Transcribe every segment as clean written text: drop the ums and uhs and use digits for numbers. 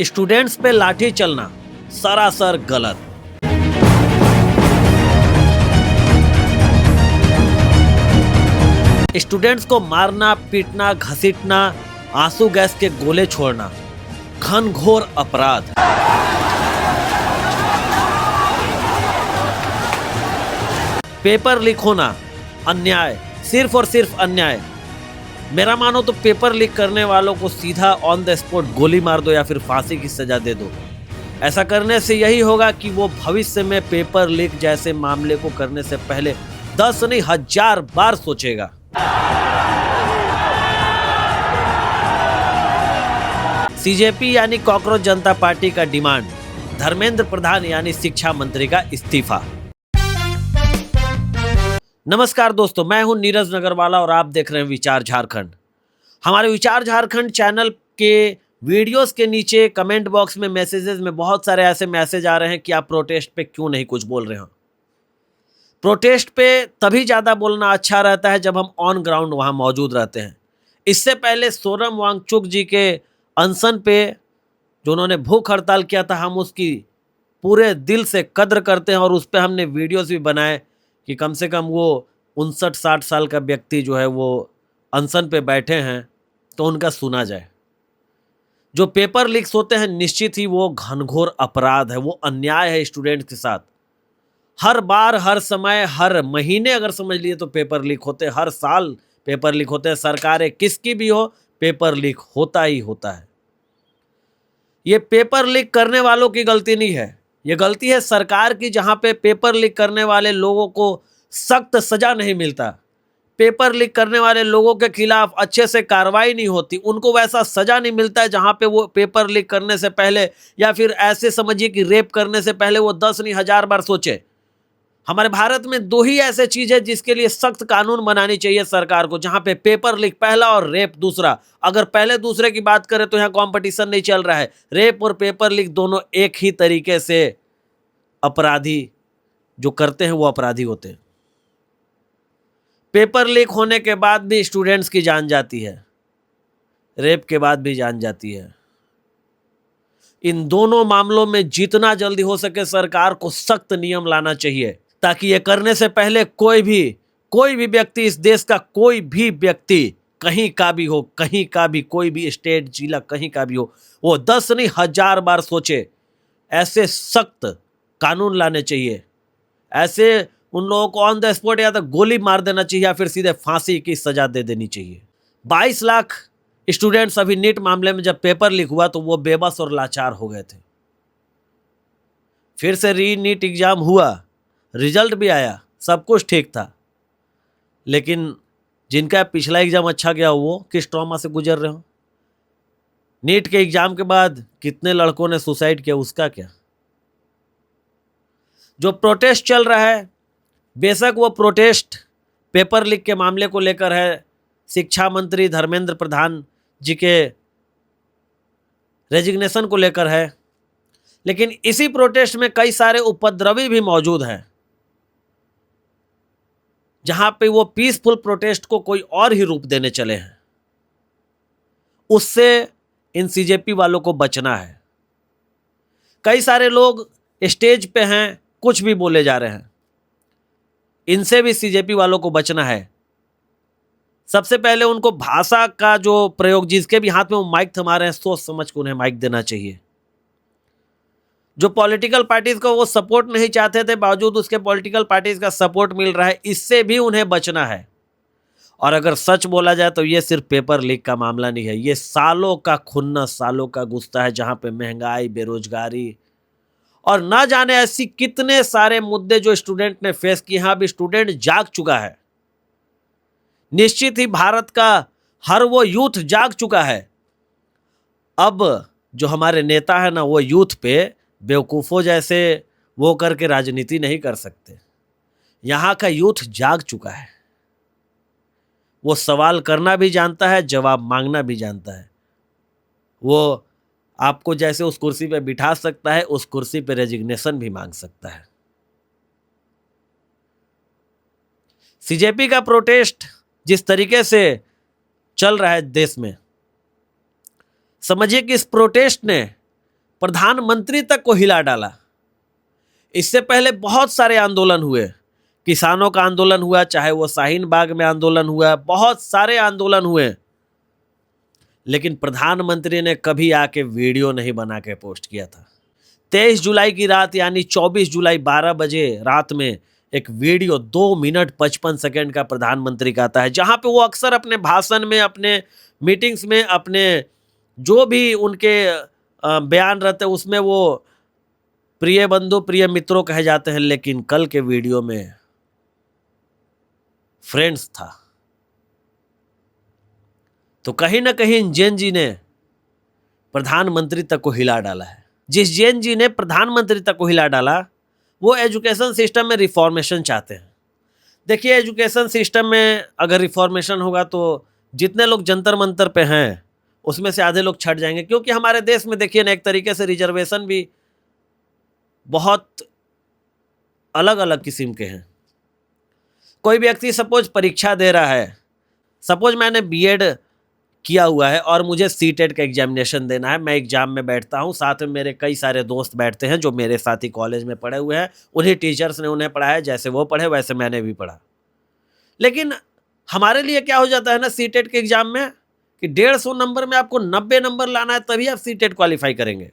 Students पे लाठी चलना सरासर गलत। स्टूडेंट्स को मारना, पीटना, घसीटना, आंसू गैस के गोले छोड़ना घनघोर अपराध। पेपर लीक होना अन्याय, सिर्फ और सिर्फ अन्याय। मेरा मानो तो पेपर लीक करने वालों को सीधा ऑन द स्पॉट गोली मार दो या फिर फांसी की सजा दे दो। ऐसा करने से यही होगा कि वो भविष्य में पेपर लीक जैसे मामले को करने से पहले 10 नहीं 1000 बार सोचेगा। सीजेपी यानी कॉकरोच जनता पार्टी का डिमांड, धर्मेंद्र प्रधान यानी शिक्षा मंत्री का इस्तीफा। नमस्कार दोस्तों, मैं हूं नीरज नगरवाला और आप देख रहे हैं विचार झारखंड। हमारे विचार झारखंड चैनल के वीडियोस के नीचे कमेंट बॉक्स में मैसेजेस में बहुत सारे ऐसे मैसेज आ रहे हैं कि आप प्रोटेस्ट पे क्यों नहीं कुछ बोल रहे हो। प्रोटेस्ट पे तभी ज़्यादा बोलना अच्छा रहता है जब हम ऑन ग्राउंड वहाँ मौजूद रहते हैं। इससे पहले सोनम वांगचुक जी के अनशन पे जो उन्होंने भूख हड़ताल किया था, हम उसकी पूरे दिल से कद्र करते हैं और उस पर हमने वीडियोस भी बनाए कि कम से कम वो 59-60 साल का व्यक्ति जो है वो अनशन पे बैठे हैं तो उनका सुना जाए। जो पेपर लीक्स होते हैं निश्चित ही वो घनघोर अपराध है, वो अन्याय है स्टूडेंट के साथ। हर बार, हर समय, हर महीने अगर समझ लिए तो पेपर लीक होते हैं, हर साल पेपर लीक होते हैं। सरकारें किसकी भी हो, पेपर लीक होता ही होता है। ये पेपर लीक करने वालों की गलती नहीं है, ये गलती है सरकार की, जहां पे पेपर लीक करने वाले लोगों को सख्त सजा नहीं मिलता। पेपर लीक करने वाले लोगों के खिलाफ अच्छे से कार्रवाई नहीं होती, उनको वैसा सजा नहीं मिलता है जहां पे वो पेपर लीक करने से पहले या फिर ऐसे समझिए कि रेप करने से पहले वो 10 नहीं 1000 बार सोचे। हमारे भारत में 2 ही ऐसे चीज है जिसके लिए सख्त कानून बनानी चाहिए सरकार को, जहां पे पेपर लीक पहला और रेप दूसरा। अगर पहले दूसरे की बात करें तो यहाँ कंपटीशन नहीं चल रहा है। रेप और पेपर लीक दोनों एक ही तरीके से अपराधी जो करते हैं वो अपराधी होते हैं। पेपर लीक होने के बाद भी स्टूडेंट्स की जान जाती है, रेप के बाद भी जान जाती है। इन दोनों मामलों में जितना जल्दी हो सके सरकार को सख्त नियम लाना चाहिए, ताकि ये करने से पहले कोई भी व्यक्ति, इस देश का कोई भी व्यक्ति कहीं का भी हो, कहीं का भी, कोई भी स्टेट, जिला कहीं का भी हो, वो 10 नहीं 1000 बार सोचे। ऐसे सख्त कानून लाने चाहिए। ऐसे उन लोगों को ऑन द स्पॉट या तो गोली मार देना चाहिए या फिर सीधे फांसी की सजा दे देनी चाहिए। 22 लाख स्टूडेंट्स अभी नीट मामले में जब पेपर लीक हुआ तो वो बेबस और लाचार हो गए थे। फिर से री नीट एग्जाम हुआ, रिजल्ट भी आया, सब कुछ ठीक था, लेकिन जिनका पिछला एग्जाम अच्छा गया वो किस ट्रॉमा से गुजर रहे हो। नीट के एग्जाम के बाद कितने लड़कों ने सुसाइड किया, उसका क्या। जो प्रोटेस्ट चल रहा है, बेशक वो प्रोटेस्ट पेपर लीक के मामले को लेकर है, शिक्षा मंत्री धर्मेंद्र प्रधान जी के रेजिग्नेशन को लेकर है, लेकिन इसी प्रोटेस्ट में कई सारे उपद्रवी भी मौजूद हैं, जहां पे वो पीसफुल प्रोटेस्ट को कोई और ही रूप देने चले हैं। उससे इन सीजेपी वालों को बचना है। कई सारे लोग स्टेज पे हैं, कुछ भी बोले जा रहे हैं, इनसे भी सीजेपी वालों को बचना है। सबसे पहले उनको भाषा का जो प्रयोग, जिसके भी हाथ में वो माइक थमा रहे हैं, सोच समझ के उन्हें माइक देना चाहिए। जो पॉलिटिकल पार्टीज को वो सपोर्ट नहीं चाहते थे, बावजूद उसके पॉलिटिकल पार्टीज का सपोर्ट मिल रहा है, इससे भी उन्हें बचना है। और अगर सच बोला जाए तो ये सिर्फ पेपर लीक का मामला नहीं है, ये सालों का खुन्नस, सालों का गुस्सा है, जहां पे महंगाई, बेरोजगारी और ना जाने ऐसी कितने सारे मुद्दे जो स्टूडेंट ने फेस किए हैं। अब स्टूडेंट जाग चुका है, निश्चित ही भारत का हर वो यूथ जाग चुका है। अब जो हमारे नेता है ना, वो यूथ पे बेवकूफ़ों जैसे वो करके राजनीति नहीं कर सकते। यहाँ का यूथ जाग चुका है, वो सवाल करना भी जानता है, जवाब मांगना भी जानता है। वो आपको जैसे उस कुर्सी पे बिठा सकता है, उस कुर्सी पे रेजिग्नेशन भी मांग सकता है। सीजेपी का प्रोटेस्ट जिस तरीके से चल रहा है देश में, समझिए कि इस प्रोटेस्ट ने प्रधानमंत्री तक को हिला डाला। इससे पहले बहुत सारे आंदोलन हुए, किसानों का आंदोलन हुआ, चाहे वो शाहीन बाग में आंदोलन हुआ, बहुत सारे आंदोलन हुए, लेकिन प्रधानमंत्री ने कभी आके वीडियो नहीं बना के पोस्ट किया था। 23 जुलाई की रात यानी 24 जुलाई 12 बजे रात में एक वीडियो 2 मिनट 55 सेकंड का प्रधानमंत्री का आता है, जहां पे वो अक्सर अपने भाषण में, अपने मीटिंग्स में, अपने जो भी उनके बयान रहते हैं उसमें वो प्रिय बंधु प्रिय मित्रों कहे जाते हैं, लेकिन कल के वीडियो में फ्रेंड्स था। तो कहीं ना कहीं जैन जी ने प्रधानमंत्री तक को हिला डाला है। जिस जैन जी ने प्रधानमंत्री तक को हिला डाला वो एजुकेशन सिस्टम में रिफॉर्मेशन चाहते हैं। देखिए, एजुकेशन सिस्टम में अगर रिफॉर्मेशन होगा तो जितने लोग जंतर मंतर पे हैं उसमें से आधे लोग छट जाएंगे, क्योंकि हमारे देश में देखिए ना, एक तरीके से रिजर्वेशन भी बहुत अलग अलग किस्म के हैं। कोई व्यक्ति सपोज परीक्षा दे रहा है, सपोज मैंने बीएड किया हुआ है और मुझे सीटेट का एग्जामिनेशन देना है, मैं एग्जाम में बैठता हूं, साथ में मेरे कई सारे दोस्त बैठते हैं जो मेरे साथ ही कॉलेज में पढ़े हुए हैं, उन्हीं टीचर्स ने उन्हें पढ़ाया, जैसे वो पढ़े वैसे मैंने भी पढ़ा। लेकिन हमारे लिए क्या हो जाता है ना सीटेट के एग्जाम में कि 150 नंबर में आपको 90 नंबर लाना है, तभी आप सीटेट क्वालिफाई करेंगे।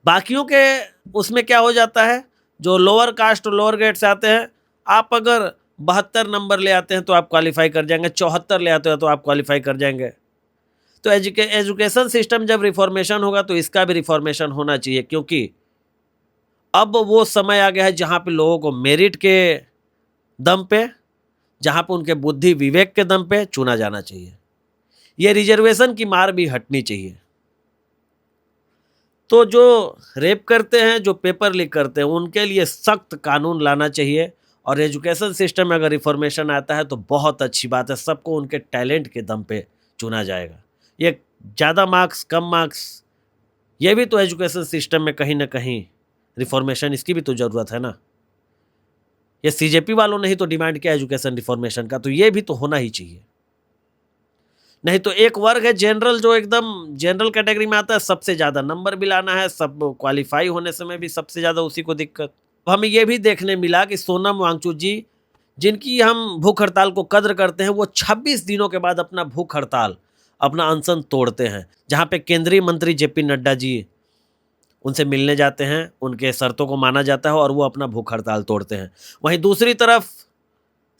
बाकियों के उसमें क्या हो जाता है, जो लोअर कास्ट और लोअर ग्रेड से आते हैं, आप अगर 72 नंबर ले आते हैं तो आप क्वालिफाई कर जाएंगे, 74 ले आते हो तो आप क्वालिफाई कर जाएंगे। तो एजुकेशन सिस्टम जब रिफॉर्मेशन होगा तो इसका भी रिफॉर्मेशन होना चाहिए, क्योंकि अब वो समय आ गया है जहाँ पे लोगों को मेरिट के दम पे, जहाँ पे उनके बुद्धि विवेक के दम पे चुना जाना चाहिए। ये रिजर्वेशन की मार भी हटनी चाहिए। तो जो रेप करते हैं, जो पेपर लीक करते हैं, उनके लिए सख्त कानून लाना चाहिए। और एजुकेशन सिस्टम में अगर रिफॉर्मेशन आता है तो बहुत अच्छी बात है, सबको उनके टैलेंट के दम पे चुना जाएगा। ये ज़्यादा मार्क्स कम मार्क्स, ये भी तो एजुकेशन सिस्टम में कहीं ना कहीं रिफॉर्मेशन, इसकी भी तो ज़रूरत है ना। ये सीजेपी वालों ने ही तो डिमांड किया एजुकेशन रिफॉर्मेशन का, तो ये भी तो होना ही चाहिए। नहीं तो एक वर्ग है जनरल, जो एकदम जनरल कैटेगरी में आता है, सबसे ज़्यादा नंबर भी लाना है, सब क्वालिफाई होने समय भी सबसे ज़्यादा उसी को दिक्कत। हमें यह भी देखने मिला कि सोनम वांगचुक जी, जिनकी हम भूख हड़ताल को कद्र करते हैं, वो 26 दिनों के बाद अपना भूख हड़ताल, अपना अनशन तोड़ते हैं, जहाँ पे केंद्रीय मंत्री जेपी नड्डा जी उनसे मिलने जाते हैं, उनके शर्तों को माना जाता है और वो अपना भूख हड़ताल तोड़ते हैं। वहीं दूसरी तरफ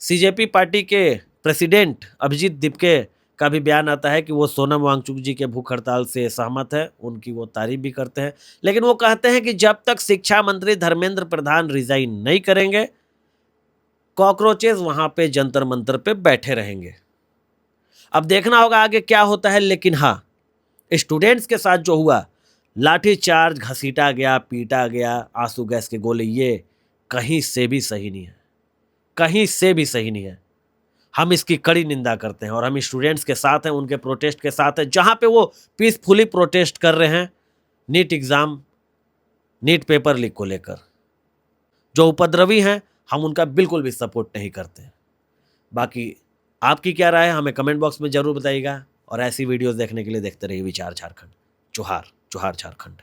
सीजेपी पार्टी के प्रेसिडेंट अभिजीत दीपके का भी बयान आता है कि वो सोनम वांगचुक जी के भूख हड़ताल से सहमत है, उनकी वो तारीफ भी करते हैं, लेकिन वो कहते हैं कि जब तक शिक्षा मंत्री धर्मेंद्र प्रधान रिजाइन नहीं करेंगे, कॉकरोचेस वहां पे जंतर मंतर पे बैठे रहेंगे। अब देखना होगा आगे क्या होता है। लेकिन हाँ, स्टूडेंट्स के साथ जो हुआ, लाठीचार्ज, घसीटा गया, पीटा गया, आंसू गैस के गोले, ये कहीं से भी सही नहीं है, कहीं से भी सही नहीं है। हम इसकी कड़ी निंदा करते हैं और हम स्टूडेंट्स के साथ हैं, उनके प्रोटेस्ट के साथ हैं, जहां पे वो पीसफुली प्रोटेस्ट कर रहे हैं NEET exam, NEET paper leak को लेकर। जो उपद्रवी हैं हम उनका बिल्कुल भी सपोर्ट नहीं करते। बाकी आपकी क्या राय है हमें कमेंट बॉक्स में जरूर बताइएगा, और ऐसी वीडियोस देखने के लिए देखते रहिए विचार झारखंड। जोहार, जोहार झारखंड।